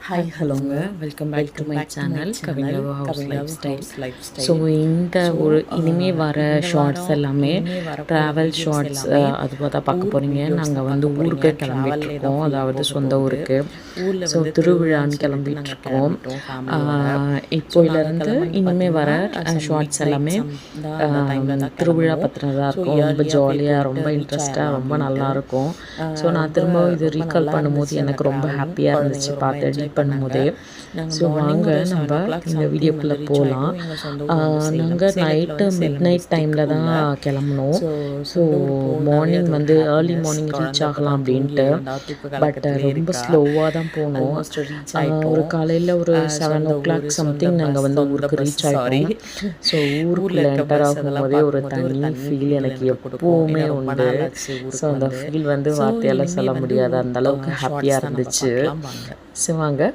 Hi ஹலோங்க, welcome back to my channel Kavignar house lifestyle. So இந்த ஒரு இனிமே வர ஷார்ட்ஸ் எல்லாமே ட்ராவல் ஷார்ட்ஸ் அதுவாக தான் பார்க்க போகிறீங்க. நாங்கள் வந்து ஊருக்கு கிளம்பிட்டுருக்கோம், அதாவது சொந்த ஊருக்கு. ஸோ திருவிழான்னு கிளம்பிட்டுருக்கோம். இப்போலேருந்து இனிமே வர ஷார்ட்ஸ் எல்லாமே திருவிழா பற்றினதாக இருக்கும். ரொம்ப ஜாலியாக, ரொம்ப இன்ட்ரெஸ்டாக, ரொம்ப நல்லாயிருக்கும். ஸோ நான் திரும்ப இது ரீகால் பண்ணும்போது எனக்கு ரொம்ப ஹாப்பியாக இருந்துச்சு பார்த்து எடிட் பண்ணும்போதே. ஸோ வாங்க நம்ம இந்த வீடியோக்குள்ளே போகலாம். நாங்கள் நைட்டு மிட் நைட் டைமில் தான் கிளம்புனோம். ஸோ மார்னிங் வந்து ஏர்லி மார்னிங் ரீச் ஆகலாம் அப்படின்ட்டு, பட் ரொம்ப ஸ்லோவாக தான் போனோம். ஒரு காலையில் ஒரு 7 o'clock சம்திங் நாங்கள் வந்து ஊருக்கு ரீச் ஆகிட்டோம். ஸோ ஊருக்குள்ளே என்டர் ஆகும்போதே ஒரு தனி ஃபீல் எனக்கு எப்போவுமே உண்டு. ஸோ அந்த ஃபீல் வந்து வார்த்தையால் சொல்ல முடியாது, அந்தளவுக்கு ஹாப்பியாக இருந்துச்சு. ஸோ வாங்க